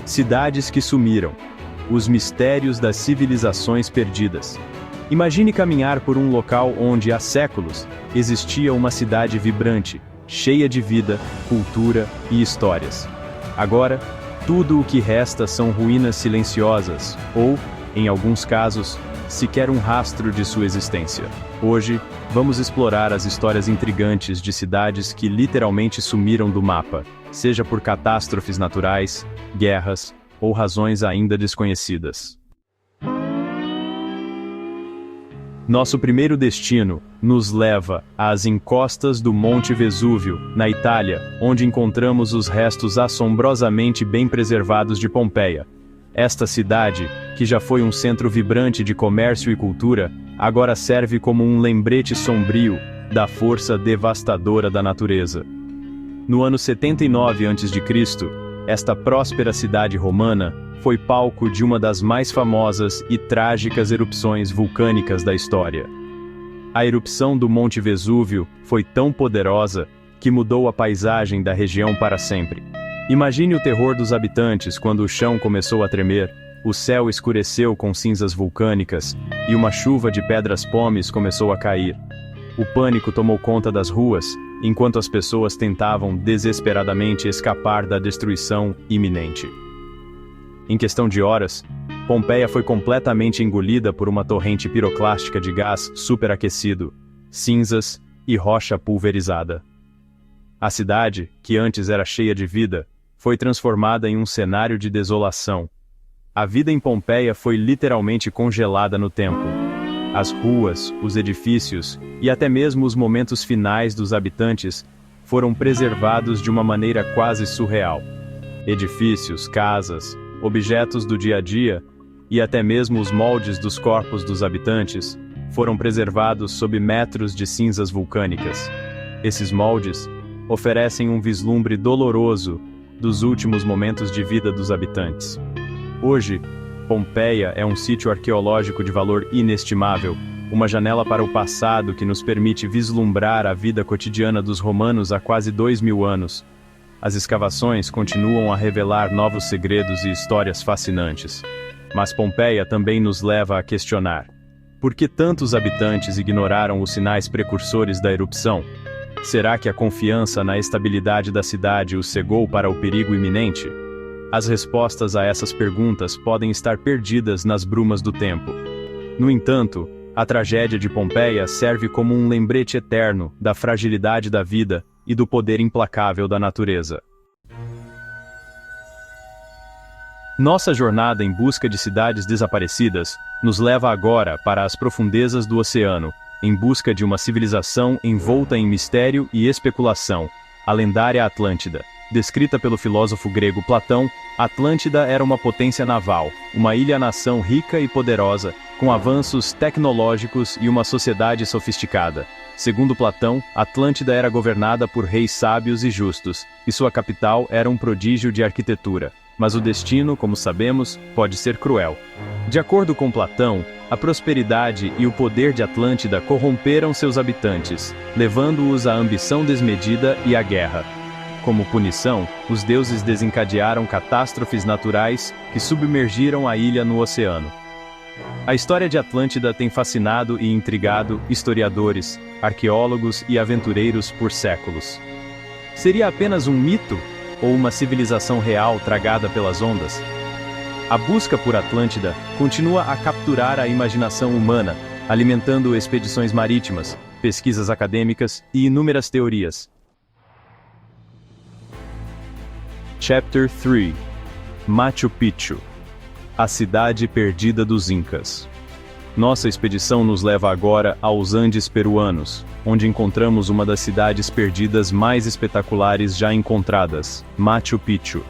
Cidades que sumiram. Os mistérios das civilizações perdidas. Imagine caminhar por um local onde há séculos existia uma cidade vibrante, cheia de vida, cultura e histórias. Agora, tudo o que resta são ruínas silenciosas, ou, em alguns casos, sequer um rastro de sua existência. Hoje, vamos explorar as histórias intrigantes de cidades que literalmente sumiram do mapa, seja por catástrofes naturais, guerras ou razões ainda desconhecidas. Nosso primeiro destino nos leva às encostas do Monte Vesúvio, na Itália, onde encontramos os restos assombrosamente bem preservados de Pompeia. Esta cidade, que já foi um centro vibrante de comércio e cultura, agora serve como um lembrete sombrio da força devastadora da natureza. No ano 79 a.C., esta próspera cidade romana foi palco de uma das mais famosas e trágicas erupções vulcânicas da história. A erupção do Monte Vesúvio foi tão poderosa que mudou a paisagem da região para sempre. Imagine o terror dos habitantes quando o chão começou a tremer, o céu escureceu com cinzas vulcânicas e uma chuva de pedras-pomes começou a cair. O pânico tomou conta das ruas, enquanto as pessoas tentavam desesperadamente escapar da destruição iminente. Em questão de horas, Pompeia foi completamente engolida por uma torrente piroclástica de gás superaquecido, cinzas e rocha pulverizada. A cidade, que antes era cheia de vida, foi transformada em um cenário de desolação. A vida em Pompeia foi literalmente congelada no tempo. As ruas, os edifícios e até mesmo os momentos finais dos habitantes foram preservados de uma maneira quase surreal. Edifícios, casas, objetos do dia a dia e até mesmo os moldes dos corpos dos habitantes foram preservados sob metros de cinzas vulcânicas. Esses moldes oferecem um vislumbre doloroso dos últimos momentos de vida dos habitantes. Hoje, Pompeia é um sítio arqueológico de valor inestimável, uma janela para o passado que nos permite vislumbrar a vida cotidiana dos romanos há quase 2000 anos. As escavações continuam a revelar novos segredos e histórias fascinantes. Mas Pompeia também nos leva a questionar: por que tantos habitantes ignoraram os sinais precursores da erupção? Será que a confiança na estabilidade da cidade os cegou para o perigo iminente? As respostas a essas perguntas podem estar perdidas nas brumas do tempo. No entanto, a tragédia de Pompeia serve como um lembrete eterno da fragilidade da vida e do poder implacável da natureza. Nossa jornada em busca de cidades desaparecidas nos leva agora para as profundezas do oceano, em busca de uma civilização envolta em mistério e especulação, a lendária Atlântida. Descrita pelo filósofo grego Platão, Atlântida era uma potência naval, uma ilha-nação rica e poderosa, com avanços tecnológicos e uma sociedade sofisticada. Segundo Platão, Atlântida era governada por reis sábios e justos, e sua capital era um prodígio de arquitetura. Mas o destino, como sabemos, pode ser cruel. De acordo com Platão, a prosperidade e o poder de Atlântida corromperam seus habitantes, levando-os à ambição desmedida e à guerra. Como punição, os deuses desencadearam catástrofes naturais que submergiram a ilha no oceano. A história de Atlântida tem fascinado e intrigado historiadores, arqueólogos e aventureiros por séculos. Seria apenas um mito ou uma civilização real tragada pelas ondas? A busca por Atlântida continua a capturar a imaginação humana, alimentando expedições marítimas, pesquisas acadêmicas e inúmeras teorias. Chapter 3 – Machu Picchu, a cidade perdida dos Incas. Nossa expedição nos leva agora aos Andes peruanos, onde encontramos uma das cidades perdidas mais espetaculares já encontradas, Machu Picchu.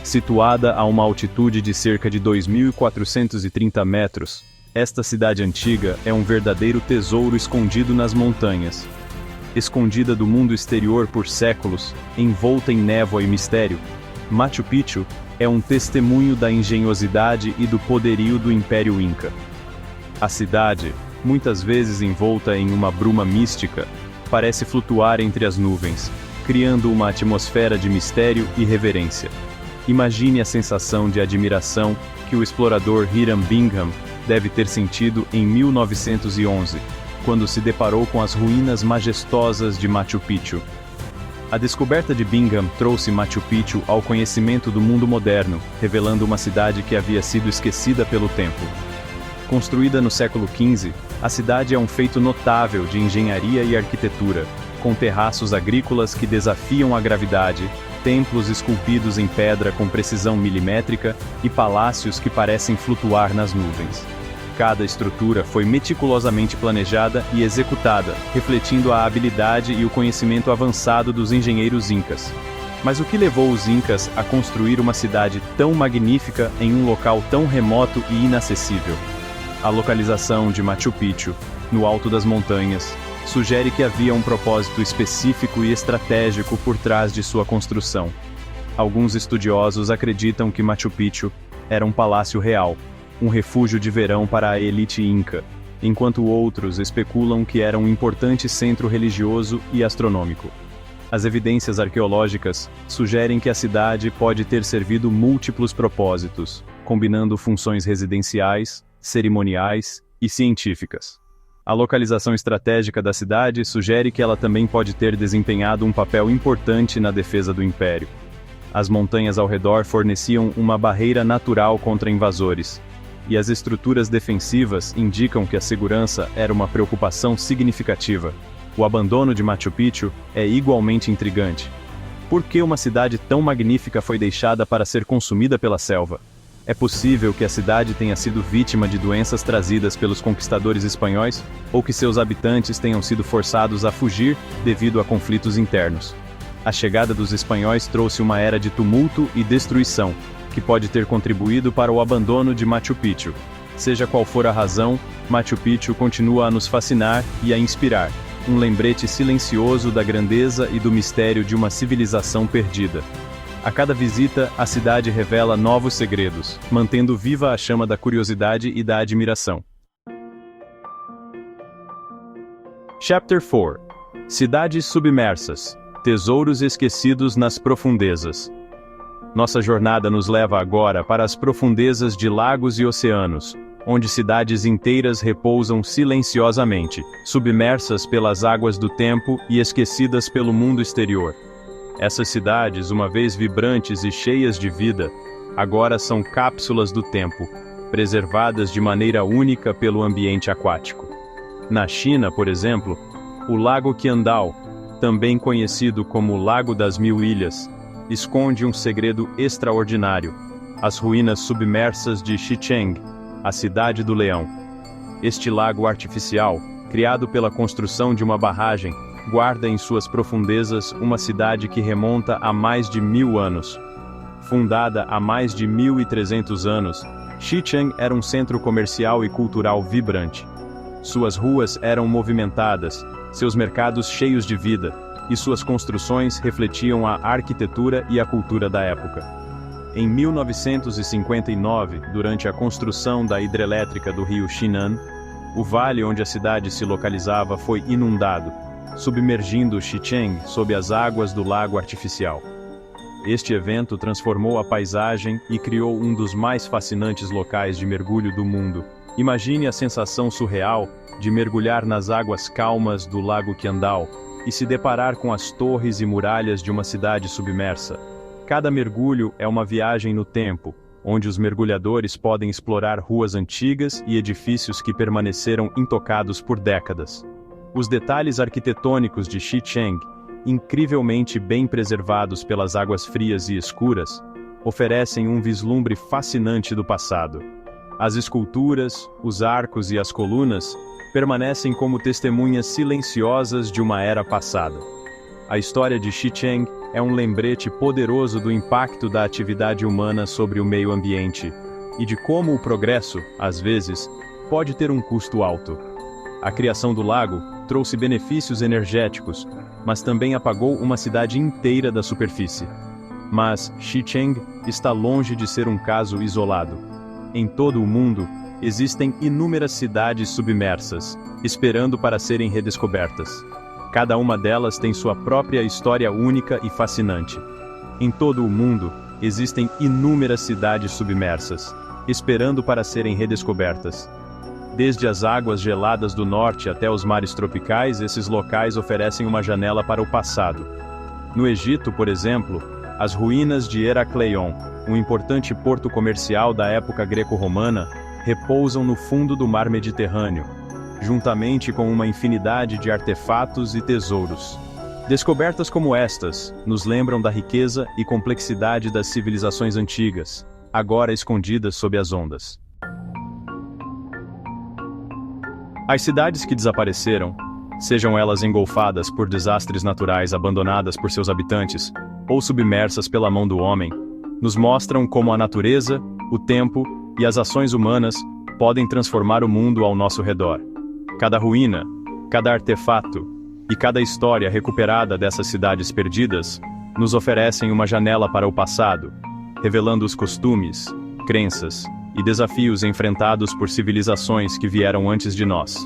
Situada a uma altitude de cerca de 2.430 metros, esta cidade antiga é um verdadeiro tesouro escondido nas montanhas. Escondida do mundo exterior por séculos, envolta em névoa e mistério, Machu Picchu é um testemunho da engenhosidade e do poderio do Império Inca. A cidade, muitas vezes envolta em uma bruma mística, parece flutuar entre as nuvens, criando uma atmosfera de mistério e reverência. Imagine a sensação de admiração que o explorador Hiram Bingham deve ter sentido em 1911, quando se deparou com as ruínas majestosas de Machu Picchu. A descoberta de Bingham trouxe Machu Picchu ao conhecimento do mundo moderno, revelando uma cidade que havia sido esquecida pelo tempo. Construída no século XV, a cidade é um feito notável de engenharia e arquitetura, com terraços agrícolas que desafiam a gravidade, templos esculpidos em pedra com precisão milimétrica e palácios que parecem flutuar nas nuvens. Cada estrutura foi meticulosamente planejada e executada, refletindo a habilidade e o conhecimento avançado dos engenheiros incas. Mas o que levou os incas a construir uma cidade tão magnífica em um local tão remoto e inacessível? A localização de Machu Picchu, no alto das montanhas, sugere que havia um propósito específico e estratégico por trás de sua construção. Alguns estudiosos acreditam que Machu Picchu era um palácio real, um refúgio de verão para a elite inca, enquanto outros especulam que era um importante centro religioso e astronômico. As evidências arqueológicas sugerem que a cidade pode ter servido múltiplos propósitos, combinando funções residenciais, cerimoniais e científicas. A localização estratégica da cidade sugere que ela também pode ter desempenhado um papel importante na defesa do império. As montanhas ao redor forneciam uma barreira natural contra invasores, e as estruturas defensivas indicam que a segurança era uma preocupação significativa. O abandono de Machu Picchu é igualmente intrigante. Por que uma cidade tão magnífica foi deixada para ser consumida pela selva? É possível que a cidade tenha sido vítima de doenças trazidas pelos conquistadores espanhóis, ou que seus habitantes tenham sido forçados a fugir devido a conflitos internos. A chegada dos espanhóis trouxe uma era de tumulto e destruição, que pode ter contribuído para o abandono de Machu Picchu. Seja qual for a razão, Machu Picchu continua a nos fascinar e a inspirar, um lembrete silencioso da grandeza e do mistério de uma civilização perdida. A cada visita, a cidade revela novos segredos, mantendo viva a chama da curiosidade e da admiração. Chapter 4 – Cidades submersas, tesouros esquecidos nas profundezas. Nossa jornada nos leva agora para as profundezas de lagos e oceanos, onde cidades inteiras repousam silenciosamente, submersas pelas águas do tempo e esquecidas pelo mundo exterior. Essas cidades, uma vez vibrantes e cheias de vida, agora são cápsulas do tempo, preservadas de maneira única pelo ambiente aquático. Na China, por exemplo, o Lago Qiandao, também conhecido como Lago das Mil Ilhas, esconde um segredo extraordinário: as ruínas submersas de Xicheng, a Cidade do Leão. Este lago artificial, criado pela construção de uma barragem, guarda em suas profundezas uma cidade que remonta a mais de 1000 anos. Fundada há mais de 1300 anos, Xicheng era um centro comercial e cultural vibrante. Suas ruas eram movimentadas, seus mercados cheios de vida, e suas construções refletiam a arquitetura e a cultura da época. Em 1959, durante a construção da hidrelétrica do rio Xinan, o vale onde a cidade se localizava foi inundado, submergindo Xicheng sob as águas do lago artificial. Este evento transformou a paisagem e criou um dos mais fascinantes locais de mergulho do mundo. Imagine a sensação surreal de mergulhar nas águas calmas do Lago Qiandao e se deparar com as torres e muralhas de uma cidade submersa. Cada mergulho é uma viagem no tempo, onde os mergulhadores podem explorar ruas antigas e edifícios que permaneceram intocados por décadas. Os detalhes arquitetônicos de Xicheng, incrivelmente bem preservados pelas águas frias e escuras, oferecem um vislumbre fascinante do passado. As esculturas, os arcos e as colunas permanecem como testemunhas silenciosas de uma era passada. A história de Xicheng é um lembrete poderoso do impacto da atividade humana sobre o meio ambiente e de como o progresso, às vezes, pode ter um custo alto. A criação do lago trouxe benefícios energéticos, mas também apagou uma cidade inteira da superfície. Mas Xicheng está longe de ser um caso isolado. Em todo o mundo, existem inúmeras cidades submersas, esperando para serem redescobertas. Cada uma delas tem sua própria história única e fascinante. Em todo o mundo, existem inúmeras cidades submersas, esperando para serem redescobertas. Desde as águas geladas do norte até os mares tropicais, esses locais oferecem uma janela para o passado. No Egito, por exemplo, as ruínas de Heracleion, um importante porto comercial da época greco-romana, repousam no fundo do mar Mediterrâneo, juntamente com uma infinidade de artefatos e tesouros. Descobertas como estas nos lembram da riqueza e complexidade das civilizações antigas, agora escondidas sob as ondas. As cidades que desapareceram, sejam elas engolfadas por desastres naturais abandonadas por seus habitantes, ou submersas pela mão do homem, nos mostram como a natureza, o tempo e as ações humanas podem transformar o mundo ao nosso redor. Cada ruína, cada artefato e cada história recuperada dessas cidades perdidas nos oferecem uma janela para o passado, revelando os costumes, crenças e desafios enfrentados por civilizações que vieram antes de nós.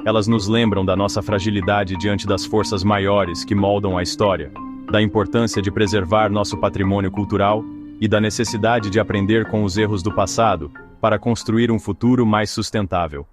Elas nos lembram da nossa fragilidade diante das forças maiores que moldam a história, da importância de preservar nosso patrimônio cultural e da necessidade de aprender com os erros do passado para construir um futuro mais sustentável.